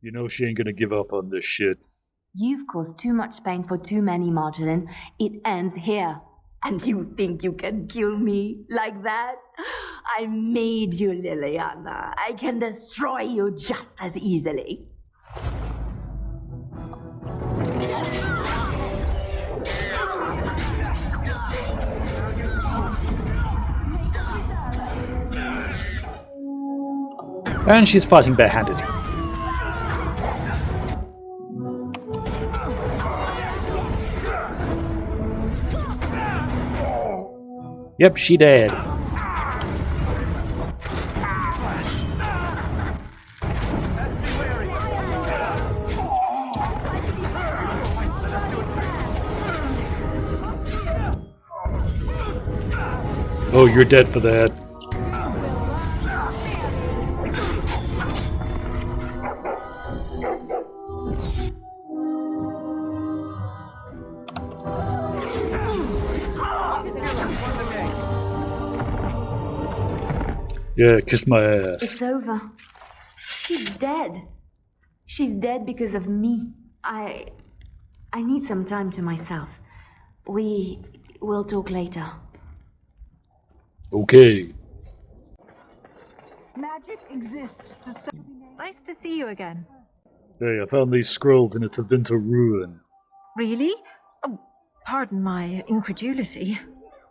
You know she ain't gonna give up on this shit. You've caused too much pain for too many, Marjolaine. It ends here. And you think you can kill me like that? I made you, Liliana. I can destroy you just as easily. And she's fighting barehanded. Yep, she dead. Oh, you're dead for that. Yeah, kiss my ass. It's over. She's dead. She's dead because of me. I need some time to myself. We will talk later. Okay. Magic exists to Nice to see you again. Hey, I found these scrolls in a Tevinter ruin. Really? Oh, pardon my incredulity.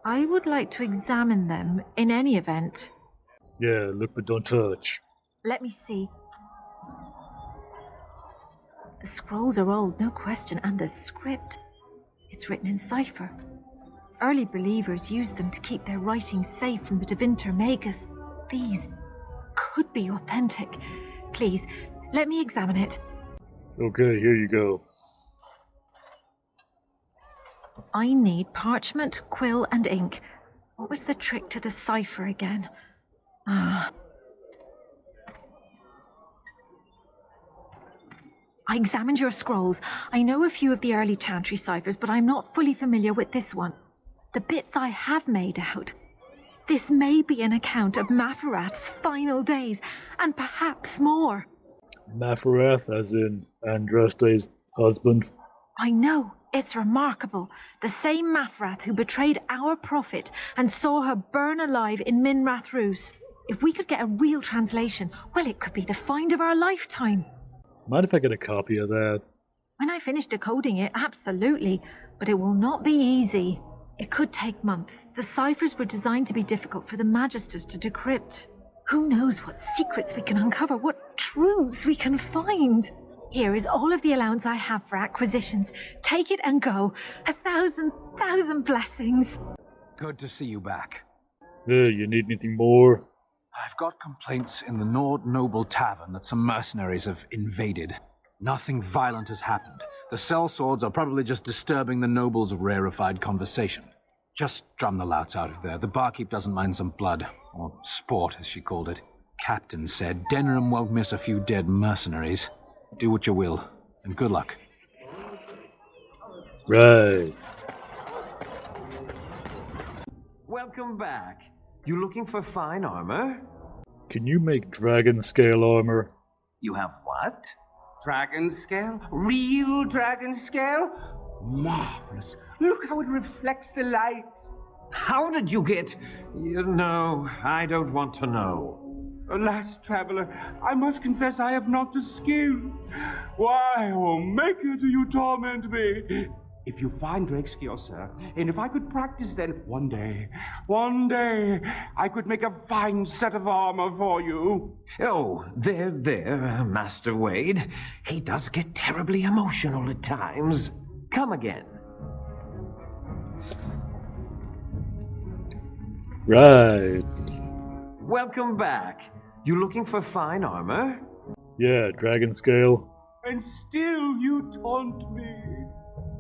I would like to examine them in any event. Yeah, look but don't touch. Let me see. The scrolls are old, no question, and the script. It's written in cipher. Early believers used them to keep their writings safe from the Tevinter Magus. These could be authentic. Please, let me examine it. Okay, here you go. I need parchment, quill, and ink. What was the trick to the cipher again? I examined your scrolls. I know a few of the early chantry ciphers, but I'm not fully familiar with this one. The bits I have made out. This may be an account of Maferath's final days, and perhaps more. Maferath, as in Andraste's husband. I know. It's remarkable. The same Maferath who betrayed our prophet and saw her burn alive in Minrath Rus. If we could get a real translation, well, it could be the find of our lifetime. Mind if I get a copy of that? When I finish decoding it, absolutely. But it will not be easy. It could take months. The ciphers were designed to be difficult for the Magisters to decrypt. Who knows what secrets we can uncover, what truths we can find. Here is all of the allowance I have for acquisitions. Take it and go. 1,000 blessings. Good to see you back. You need anything more? I've got complaints in the Nord Noble Tavern that some mercenaries have invaded. Nothing violent has happened. The sellswords are probably just disturbing the nobles' rarefied conversation. Just drum the louts out of there. The barkeep doesn't mind some blood. Or sport, as she called it. Captain said Denham won't miss a few dead mercenaries. Do what you will, and good luck. Right. Welcome back. You looking for fine armor? Can you make dragon scale armor? You have what? Dragon scale? Real dragon scale? Marvelous. Look how it reflects the light. How did you get... You know, I don't want to know. Alas, traveler, I must confess I have not the skill. Why, oh maker, do you torment me? If you find Drake's skill, sir, and if I could practice, then one day, I could make a fine set of armor for you. Oh, there, Master Wade. He does get terribly emotional at times. Come again. Right. Welcome back. You looking for fine armor? Yeah, dragon scale. And still you taunt me.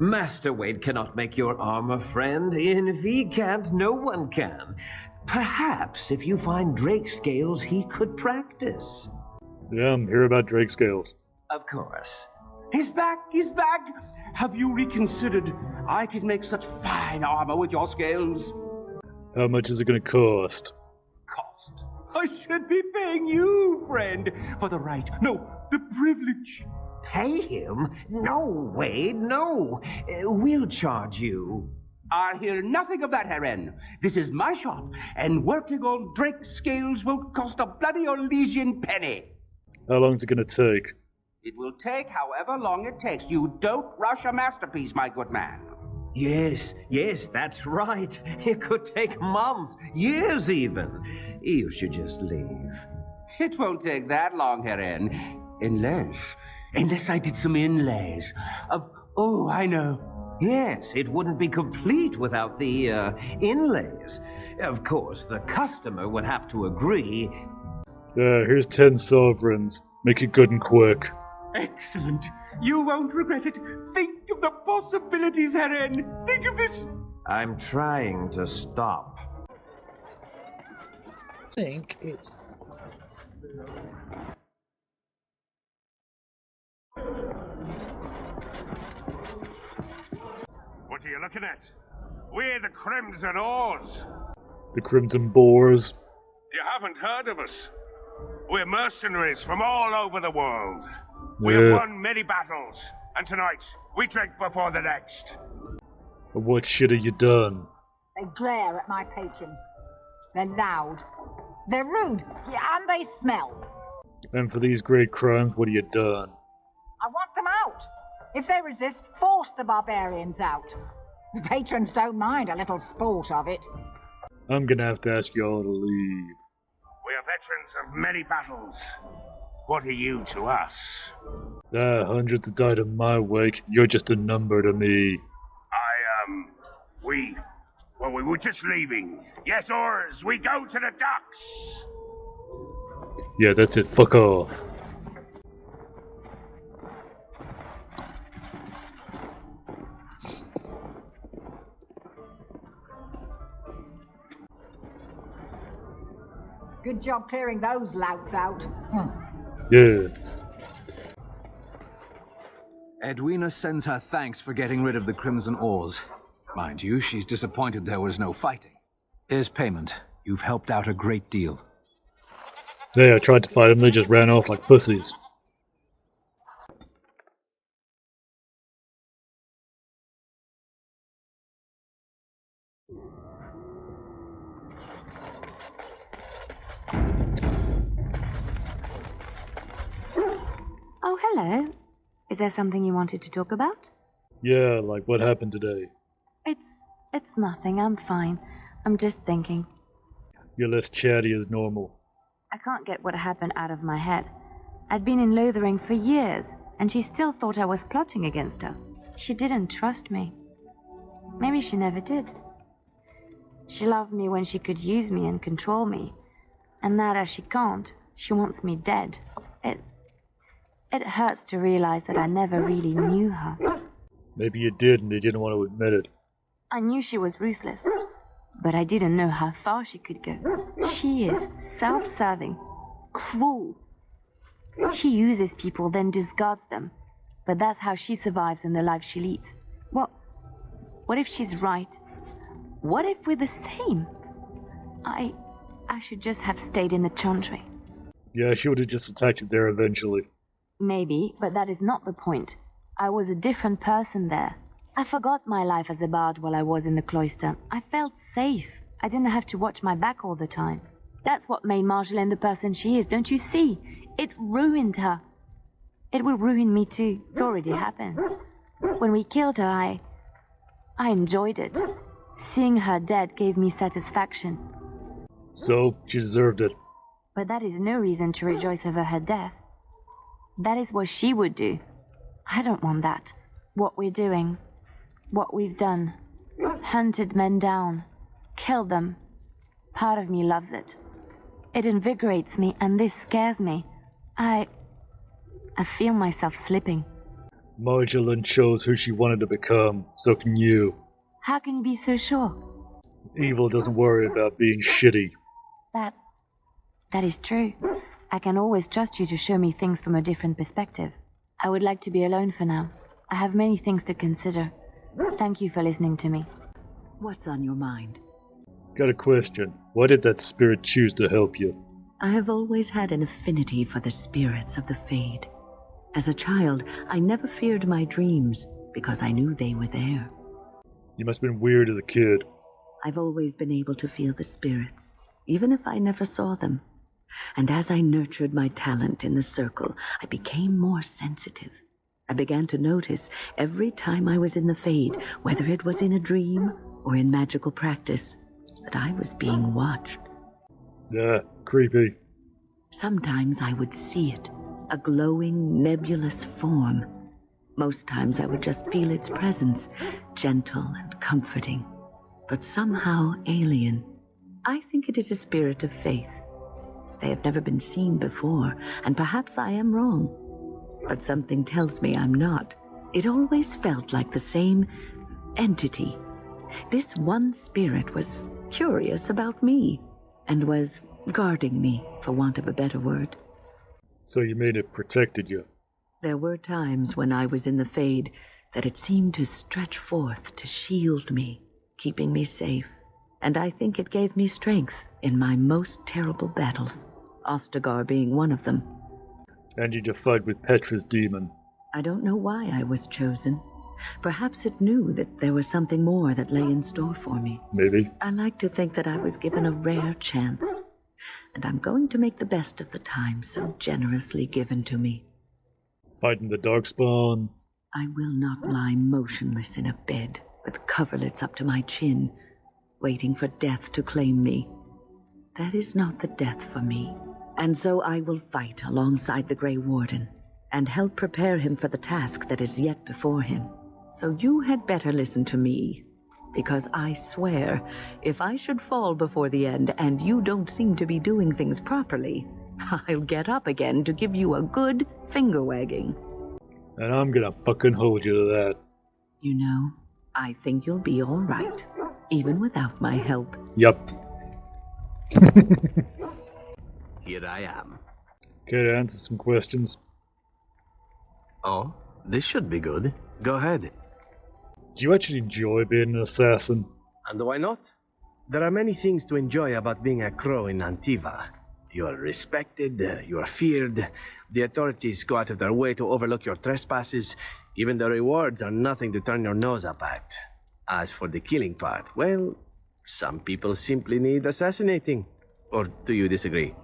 Master Wade cannot make your armor, friend, and if he can't, no one can. Perhaps if you find Drake scales, he could practice. Yeah, I'm here about Drake scales. Of course. He's back! Have you reconsidered? I can make such fine armor with your scales. How much is it gonna cost? Cost? I should be paying you, friend, for the right, no, The privilege. Pay him? No, Wade, no. We'll charge you. I'll hear nothing of that, Herren. This is my shop, and working on Drake's scales won't cost a bloody Elysian penny. How long is it going to take? It will take however long it takes. You don't rush a masterpiece, my good man. Yes, that's right. It could take months, years even. You should just leave. It won't take that long, Herren. Unless I did some inlays. Oh, I know. Yes, it wouldn't be complete without the, inlays. Of course, the customer would have to agree. Here's 10 sovereigns. Make it good and quick. Excellent. You won't regret it. Think of the possibilities, Herren. Think of it. I'm trying to stop. I think it's... What are you looking at? We're the Crimson Oars. The Crimson Boars. You haven't heard of us. We're mercenaries from all over the world. We have won many battles, and tonight we drink before the next. What shit have you done? They glare at my patrons. They're loud. They're rude. And they smell. And for these great crimes, what have you done? I want them out. If they resist, force the barbarians out. The patrons don't mind a little sport of it. I'm gonna have to ask you all to leave. We are veterans of many battles. What are you to us? Hundreds have died in my wake. You're just a number to me. We were just leaving. Yes, oars, we go to the docks. Yeah, that's it. Fuck off. Good job clearing those louts out. Yeah. Edwina sends her thanks for getting rid of the Crimson Oars. Mind you, she's disappointed there was no fighting. Here's payment. You've helped out a great deal. Yeah, I tried to fight them, they just ran off like pussies. Oh, hello. Is there something you wanted to talk about? Yeah, like what happened today. It's nothing. I'm fine. I'm just thinking. You're less chatty as normal. I can't get what happened out of my head. I'd been in Lothering for years, and she still thought I was plotting against her. She didn't trust me. Maybe she never did. She loved me when she could use me and control me. And now that she can't, she wants me dead. It hurts to realize that I never really knew her. Maybe you did and you didn't want to admit it. I knew she was ruthless, but I didn't know how far she could go. She is self-serving, cruel. She uses people, then discards them. But that's how she survives in the life she leads. What if she's right? What if we're the same? I should just have stayed in the Chantry. Yeah, she would have just attacked you there eventually. Maybe, but that is not the point. I was a different person there. I forgot my life as a bard while I was in the cloister. I felt safe. I didn't have to watch my back all the time. That's what made Marjolaine the person she is, don't you see? It ruined her. It will ruin me too. It's already happened. When we killed her, I enjoyed it. Seeing her dead gave me satisfaction. So, she deserved it. But that is no reason to rejoice over her death. That is what she would do. I don't want that. What we're doing, what we've done, hunted men down, killed them. Part of me loves it. It invigorates me, and this scares me. I feel myself slipping. Marjolaine chose who she wanted to become, so can you. How can you be so sure? Evil doesn't worry about being shitty. That is true. I can always trust you to show me things from a different perspective. I would like to be alone for now. I have many things to consider. Thank you for listening to me. What's on your mind? Got a question. Why did that spirit choose to help you? I have always had an affinity for the spirits of the Fade. As a child, I never feared my dreams because I knew they were there. You must have been weird as a kid. I've always been able to feel the spirits, even if I never saw them. And as I nurtured my talent in the circle, I became more sensitive. I began to notice every time I was in the Fade, whether it was in a dream or in magical practice, that I was being watched. Yeah, creepy. Sometimes I would see it, a glowing, nebulous form. Most times I would just feel its presence, gentle and comforting, but somehow alien. I think it is a spirit of faith. They have never been seen before, and perhaps I am wrong. But something tells me I'm not. It always felt like the same entity. This one spirit was curious about me, and was guarding me, for want of a better word. So you mean it protected you? There were times when I was in the Fade that it seemed to stretch forth to shield me, keeping me safe. And I think it gave me strength in my most terrible battles, Ostagar being one of them. And you fight with Petra's demon. I don't know why I was chosen. Perhaps it knew that there was something more that lay in store for me. Maybe. I like to think that I was given a rare chance, and I'm going to make the best of the time so generously given to me. Fighting the darkspawn. I will not lie motionless in a bed with coverlets up to my chin, waiting for death to claim me. That is not the death for me. And so I will fight alongside the Grey Warden, and help prepare him for the task that is yet before him. So you had better listen to me, because I swear, if I should fall before the end and you don't seem to be doing things properly, I'll get up again to give you a good finger wagging. And I'm gonna fucking hold you to that. You know, I think you'll be all right, even without my help. Yup. Here I am. Okay, to answer some questions. Oh, this should be good. Go ahead. Do you actually enjoy being an assassin? And why not? There are many things to enjoy about being a crow in Antiva. You are respected, you are feared, the authorities go out of their way to overlook your trespasses, even the rewards are nothing to turn your nose up at. As for the killing part, well, some people simply need assassinating. Or do you disagree?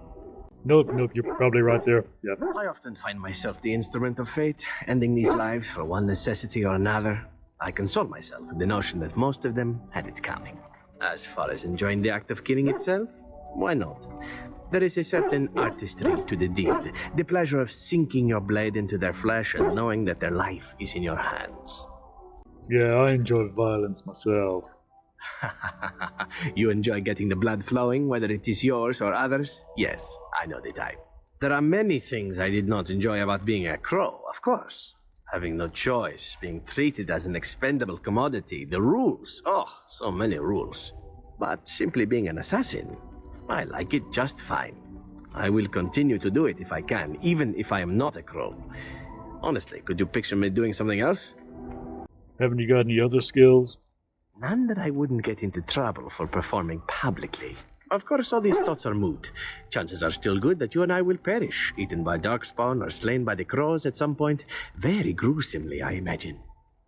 Nope, you're probably right there. Yep. I often find myself the instrument of fate, ending these lives for one necessity or another. I console myself with the notion that most of them had it coming. As far as enjoying the act of killing itself, why not? There is a certain artistry to the deed, the pleasure of sinking your blade into their flesh and knowing that their life is in your hands. Yeah, I enjoy violence myself. You enjoy getting the blood flowing, whether it is yours or others? Yes, I know the type. There are many things I did not enjoy about being a crow, of course. Having no choice, being treated as an expendable commodity, the rules. Oh, so many rules. But simply being an assassin, I like it just fine. I will continue to do it if I can, even if I am not a crow. Honestly, could you picture me doing something else? Haven't you got any other skills? None that I wouldn't get into trouble for performing publicly. Of course, all these thoughts are moot. Chances are still good that you and I will perish, eaten by darkspawn or slain by the crows at some point. Very gruesomely, I imagine.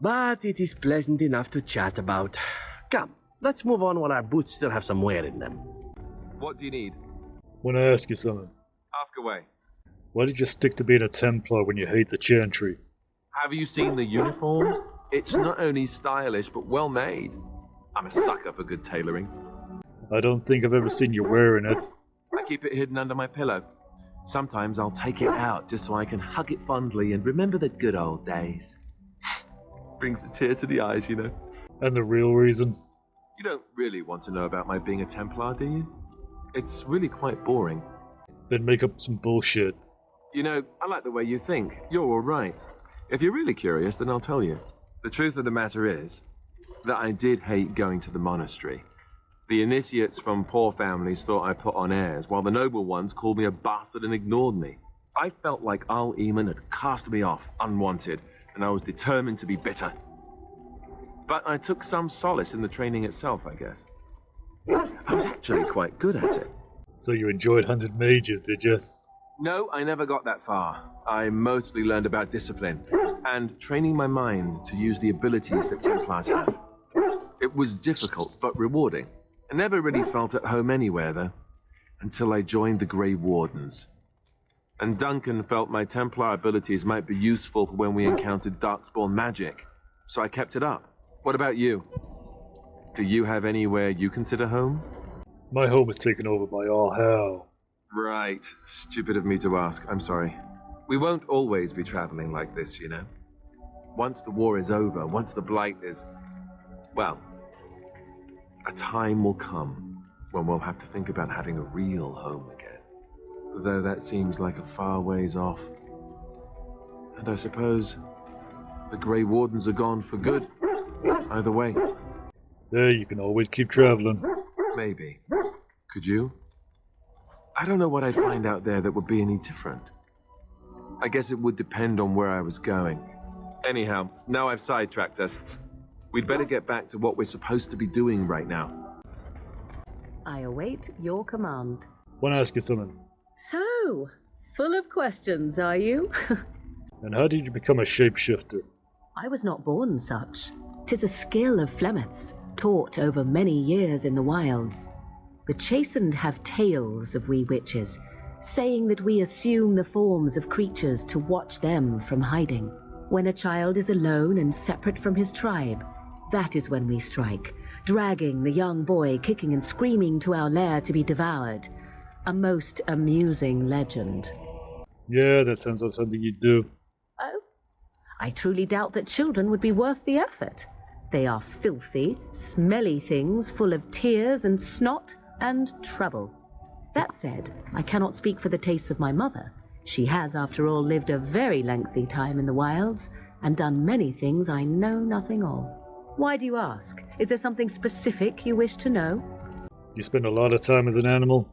But it is pleasant enough to chat about. Come, let's move on while our boots still have some wear in them. What do you need? Want to ask you something. Ask away. Why did you stick to being a Templar when you hate the Chantry? Have you seen the uniform? It's not only stylish, but well made. I'm a sucker for good tailoring. I don't think I've ever seen you wearing it. I keep it hidden under my pillow. Sometimes I'll take it out just so I can hug it fondly and remember the good old days. Brings a tear to the eyes, you know. And the real reason? You don't really want to know about my being a Templar, do you? It's really quite boring. Then make up some bullshit. You know, I like the way you think. You're all right. If you're really curious, then I'll tell you. The truth of the matter is that I did hate going to the monastery. The initiates from poor families thought I put on airs, while the noble ones called me a bastard and ignored me. I felt like Al Eamon had cast me off, unwanted, and I was determined to be bitter. But I took some solace in the training itself, I guess. I was actually quite good at it. So you enjoyed hunting mages, did you? No, I never got that far. I mostly learned about discipline and training my mind to use the abilities that Templars have. It was difficult, but rewarding. I never really felt at home anywhere, though, until I joined the Grey Wardens. And Duncan felt my Templar abilities might be useful for when we encountered Darkspawn magic, so I kept it up. What about you? Do you have anywhere you consider home? My home is taken over by all hell. Right. Stupid of me to ask. I'm sorry. We won't always be traveling like this, you know. Once the war is over, once the Blight is... well, a time will come when we'll have to think about having a real home again. Though that seems like a far ways off. And I suppose the Grey Wardens are gone for good. Either way. Yeah, you can always keep traveling. Maybe. Could you? I don't know what I'd find out there that would be any different. I guess it would depend on where I was going. Anyhow, now I've sidetracked us. We'd better get back to what we're supposed to be doing right now. I await your command. Want to ask you something? So, full of questions, are you? And how did you become a shapeshifter? I was not born such. 'Tis a skill of Flemeth's, taught over many years in the wilds. The chastened have tales of we witches, saying that we assume the forms of creatures to watch them from hiding. When a child is alone and separate from his tribe, that is when we strike, dragging the young boy kicking and screaming to our lair to be devoured. A most amusing legend. Yeah, that sounds like something you'd do. Oh? I truly doubt that children would be worth the effort. They are filthy, smelly things full of tears and snot and trouble. That said, I cannot speak for the tastes of my mother. She has, after all, lived a very lengthy time in the wilds and done many things I know nothing of. Why do you ask? Is there something specific you wish to know? You spend a lot of time as an animal?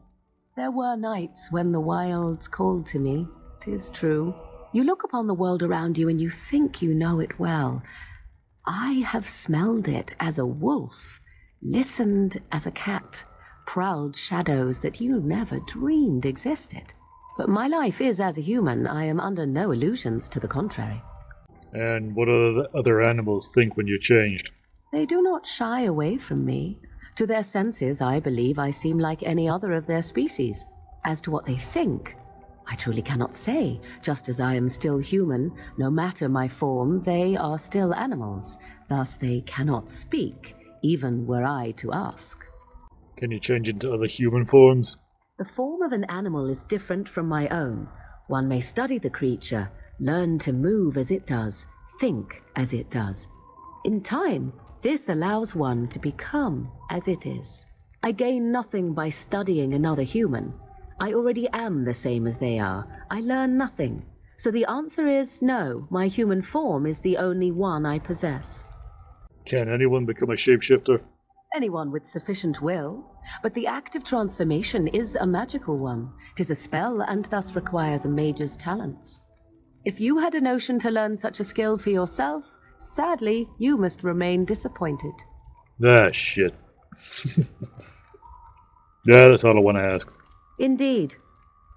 There were nights when the wilds called to me, 'tis true. You look upon the world around you and you think you know it well. I have smelled it as a wolf, listened as a cat, prowled shadows that you never dreamed existed. But my life is as a human. I am under no illusions to the contrary. And what do the other animals think when you changed? They do not shy away from me. To their senses, I believe I seem like any other of their species. As to what they think, I truly cannot say. Just as I am still human, no matter my form, they are still animals. Thus they cannot speak, even were I to ask. Can you change into other human forms? The form of an animal is different from my own. One may study the creature, learn to move as it does, think as it does. In time, this allows one to become as it is. I gain nothing by studying another human. I already am the same as they are. I learn nothing. So the answer is no, my human form is the only one I possess. Can anyone become a shapeshifter? Anyone with sufficient will, but the act of transformation is a magical one. 'Tis a spell and thus requires a mage's talents. If you had a notion to learn such a skill for yourself, sadly, you must remain disappointed. Ah, shit. Yeah, that's all I want to ask. Indeed.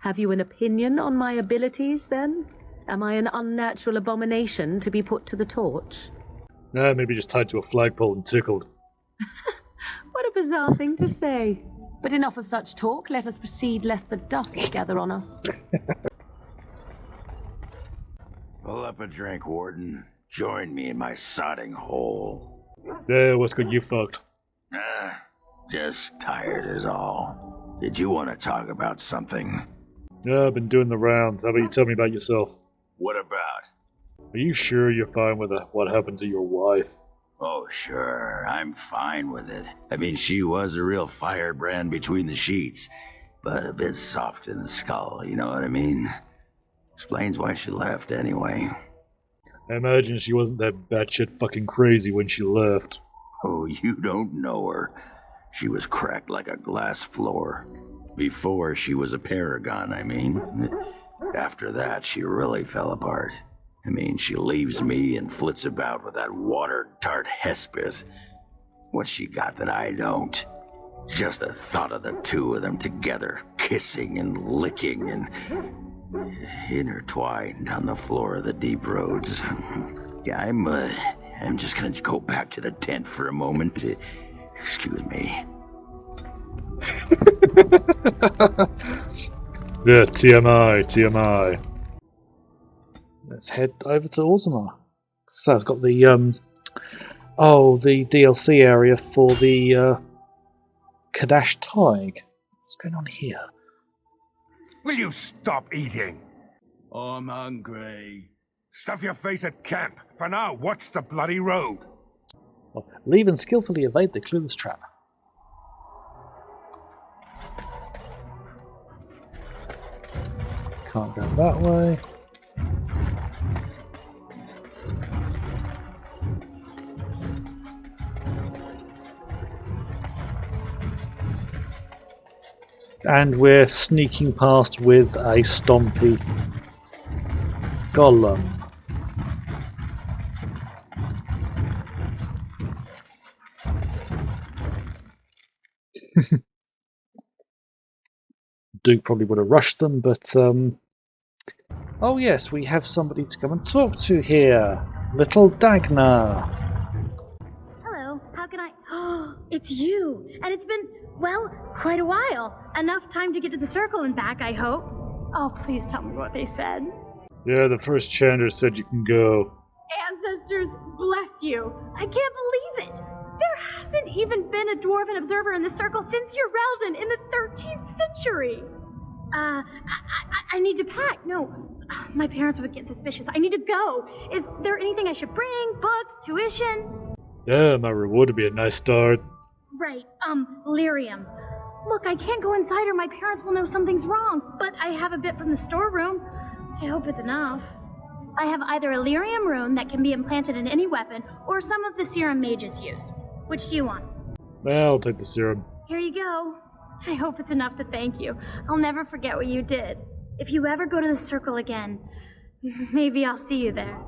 Have you an opinion on my abilities, then? Am I an unnatural abomination to be put to the torch? Nah, maybe just tied to a flagpole and tickled. What a bizarre thing to say. But enough of such talk. Let us proceed, lest the dust gather on us. Pull up a drink, Warden. Join me in my sodding hole. Yeah, what's good you fucked? Just tired is all. Did you want to talk about something? Yeah, I've been doing the rounds. How about you tell me about yourself? What about? Are you sure you're fine with what happened to your wife? Oh, sure. I'm fine with it. I mean, she was a real firebrand between the sheets, but a bit soft in the skull, you know what I mean? Explains why she left, anyway. I imagine she wasn't that batshit fucking crazy when she left. Oh, you don't know her. She was cracked like a glass floor. Before she was a paragon, I mean. After that, she really fell apart. I mean, she leaves me and flits about with that water-tart Hespis. What's she got that I don't? Just the thought of the two of them together, kissing and licking and... intertwined on the floor of the deep roads. Yeah, I'm just gonna go back to the tent for a moment. Excuse me. Yeah, TMI. Let's head over to Ozma. So I've got the the DLC area for the Kadash Tig. What's going on here? Will you stop eating? I'm hungry. Stuff your face at camp. For now, watch the bloody road. Leave and skillfully evade the clueless trap. Can't go that way. And we're sneaking past with a stompy golem. Duke probably would have rushed them, but oh yes, we have somebody to come and talk to here. Little Dagna. Hello, how can I... Oh, it's you! And it's been, well, quite a while. Enough time to get to the circle and back, I hope. Oh, please tell me what they said. Yeah, the first chanter said you can go. Ancestors, bless you. I can't believe it. There hasn't even been a dwarven observer in the circle since your Relden in the 13th century. I need to pack. No, my parents would get suspicious. I need to go. Is there anything I should bring? Books? Tuition? Yeah, my reward would be a nice start. Right, lyrium. Look, I can't go inside or my parents will know something's wrong, but I have a bit from the storeroom. I hope it's enough. I have either a lyrium rune that can be implanted in any weapon, or some of the serum mages use. Which do you want? I'll take the serum. Here you go. I hope it's enough to thank you. I'll never forget what you did. If you ever go to the circle again, maybe I'll see you there.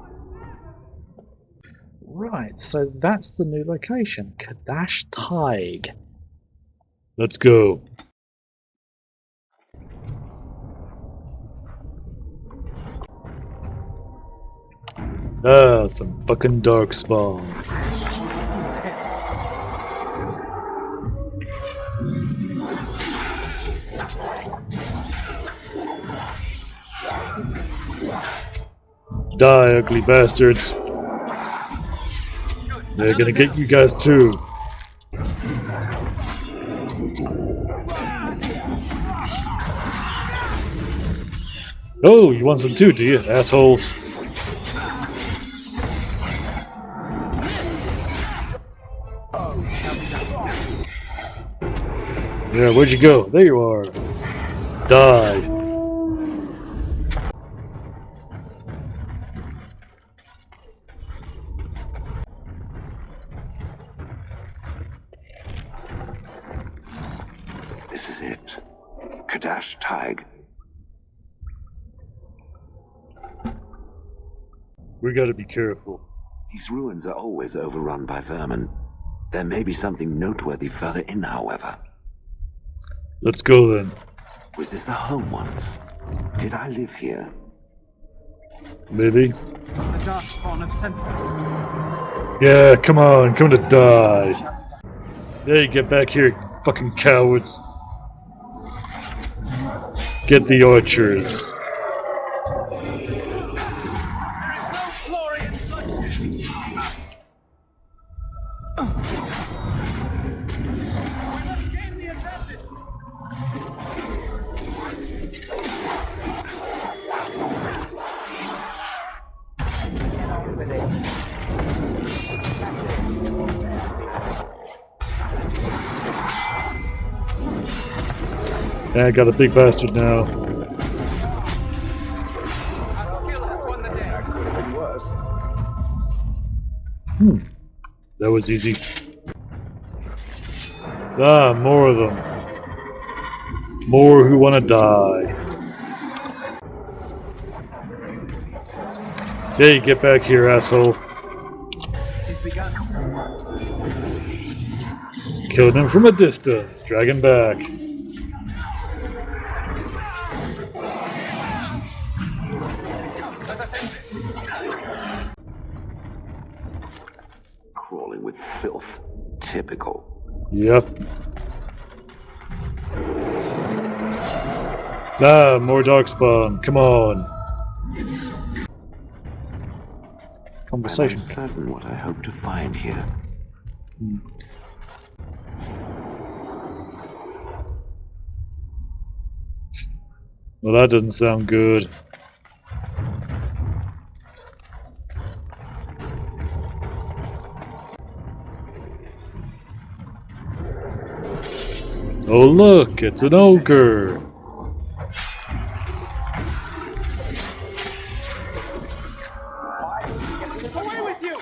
Right, so that's the new location. Kadash Tig. Let's go. Ah, some fucking darkspawn. Die, ugly bastards. They're gonna get you guys too. Oh, you want some too, do you, assholes? Yeah, where'd you go? There you are. Die. This is it. Kadash Tig. We gotta be careful. These ruins are always overrun by vermin. There may be something noteworthy further in, however. Let's go then. Was this the home once? Did I live here? Maybe. The dark spawn of senseless. Yeah, come on, come to die. There, you get back here, you fucking cowards. Get the archers. Yeah, I got a big bastard now. That was easy. Ah, more of them. More who want to die. Yeah, you get back here, asshole. Killing him from a distance, drag him back. Crawling with filth. Typical. Yep. Ah, more darkspawn. Come on. Conversation. I'm uncertain what I hope to find here. Well, that doesn't sound good. Oh look, it's an ogre! Away with you!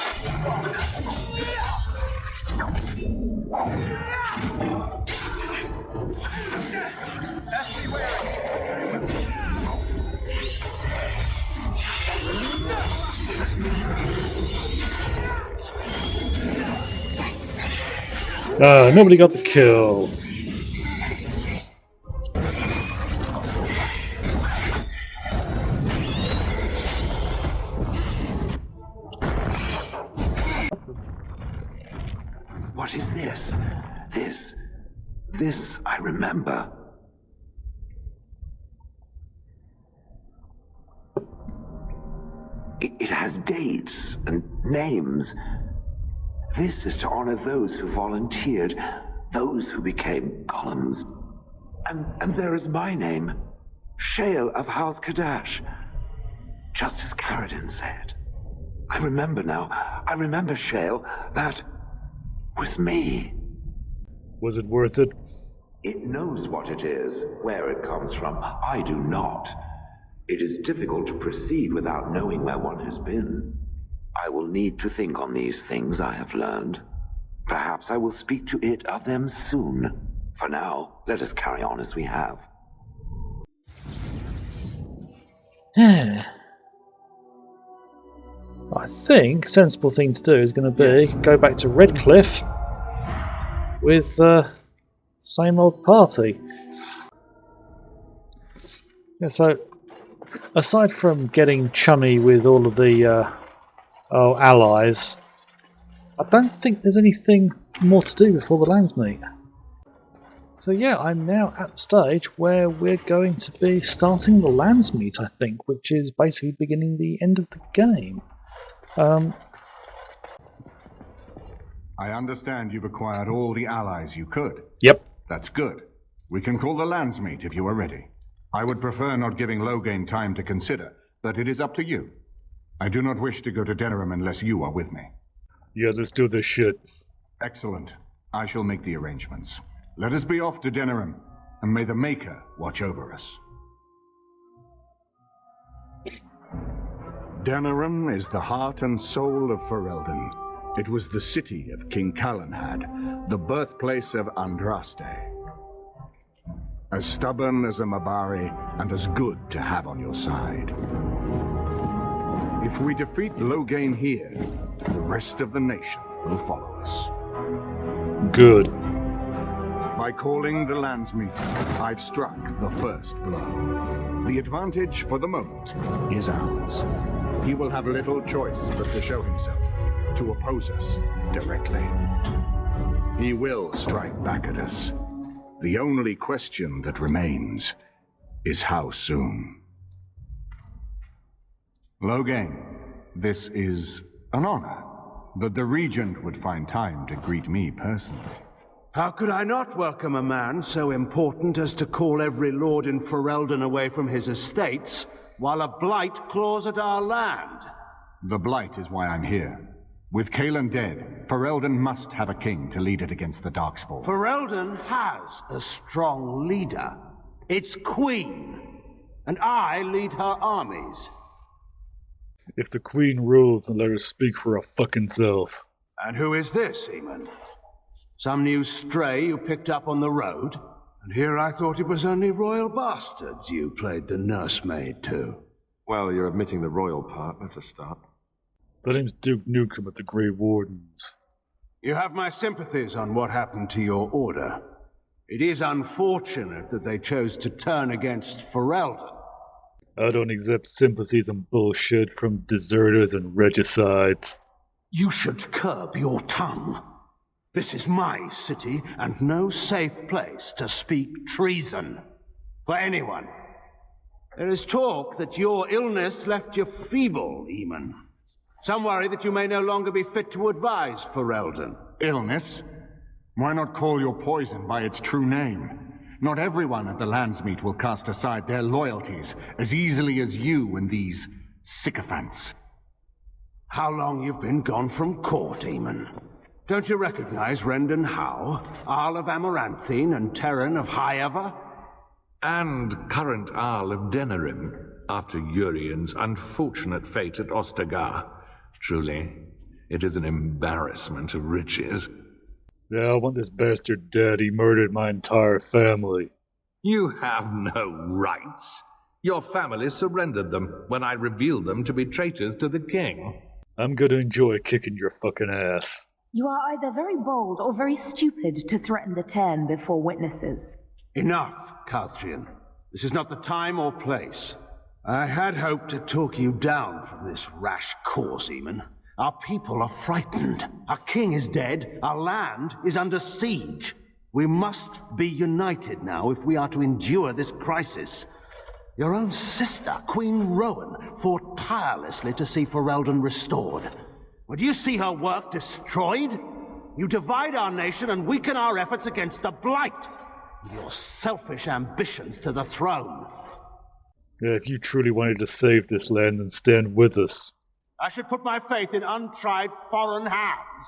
Ah, nobody got the kill. What is this? This I remember. It has dates and names. This is to honor those who volunteered, those who became golems. And there is my name, Shale of House Kadash. Just as Caradin said. I remember now. I remember, Shale. That was me. Was it worth it? It knows what it is, where it comes from. I do not. It is difficult to proceed without knowing where one has been. I will need to think on these things I have learned. Perhaps I will speak to it of them soon. For now, let us carry on as we have. I think sensible thing to do is going to be go back to Redcliffe with the same old party. Yeah, so aside from getting chummy with all of the allies, I don't think there's anything more to do before the Landsmeet. So yeah, I'm now at the stage where we're going to be starting the Landsmeet, I think, which is basically beginning the end of the game. I understand you've acquired all the allies you could. Yep. That's good. We can call the Landsmeet if you are ready. I would prefer not giving Loghain time to consider, but it is up to you. I do not wish to go to Denerim unless you are with me. Yeah, let's do this shit. Excellent. I shall make the arrangements. Let us be off to Denerim, and may the Maker watch over us. Denerim is the heart and soul of Ferelden. It was the city of King Calanhad, the birthplace of Andraste. As stubborn as a Mabari, and as good to have on your side. If we defeat Loghain here, the rest of the nation will follow us. Good. By calling the Landsmeet, I've struck the first blow. The advantage, for the moment, is ours. He will have little choice but to show himself, to oppose us directly. He will strike back at us. The only question that remains is how soon. Loghain, this is an honor that the Regent would find time to greet me personally. How could I not welcome a man so important as to call every lord in Ferelden away from his estates, while a blight claws at our land? The blight is why I'm here. With Caelan dead, Ferelden must have a king to lead it against the Darkspawn. Ferelden has a strong leader. Its queen. And I lead her armies. If the Queen rules, then let her speak for her fucking self. And who is this, Eamon? Some new stray you picked up on the road? And here I thought it was only royal bastards you played the nursemaid to. Well, you're admitting the royal part. That's a start. The name's Duke Nukem at the Grey Wardens. You have my sympathies on what happened to your order. It is unfortunate that they chose to turn against Ferelden. I don't accept sympathies and bullshit from deserters and regicides. You should curb your tongue. This is my city, and no safe place to speak treason for anyone. There is talk that your illness left you feeble, Eamon. Some worry that you may no longer be fit to advise Ferelden. Illness? Why not call your poison by its true name? Not everyone at the Landsmeet will cast aside their loyalties as easily as you and these sycophants. How long you've been gone from court, Eamon? Don't you recognize Rendon Howe, Arl of Amaranthine, and Terran of Highever? And current Arl of Denerim, after Urian's unfortunate fate at Ostagar. Truly, it is an embarrassment of riches. Yeah, I want this bastard dead. He murdered my entire family. You have no rights. Your family surrendered them when I revealed them to be traitors to the king. I'm gonna enjoy kicking your fucking ass. You are either very bold or very stupid to threaten the Ten before witnesses. Enough, Calthrian. This is not the time or place. I had hoped to talk you down from this rash course, Eamon. Our people are frightened. Our king is dead. Our land is under siege. We must be united now if we are to endure this crisis. Your own sister, Queen Rowan, fought tirelessly to see Ferelden restored. Would you see her work destroyed? You divide our nation and weaken our efforts against the Blight, with your selfish ambitions to the throne. Yeah, if you truly wanted to save this land, then stand with us. I should put my faith in untried foreign hands.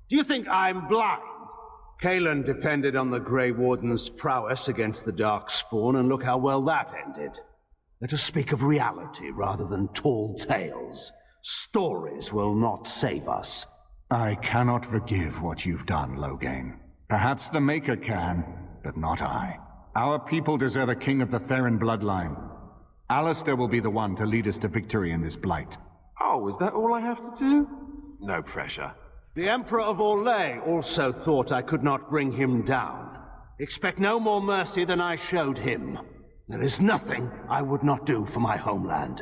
Do you think I'm blind? Kaelan depended on the Grey Warden's prowess against the Darkspawn, and look how well that ended. Let us speak of reality rather than tall tales. Stories will not save us. I cannot forgive what you've done, Loghain. Perhaps the Maker can, but not I. Our people deserve a king of the Theron bloodline. Alistair will be the one to lead us to victory in this blight. Oh, is that all I have to do? No pressure. The Emperor of Orlais also thought I could not bring him down. Expect no more mercy than I showed him. There is nothing I would not do for my homeland.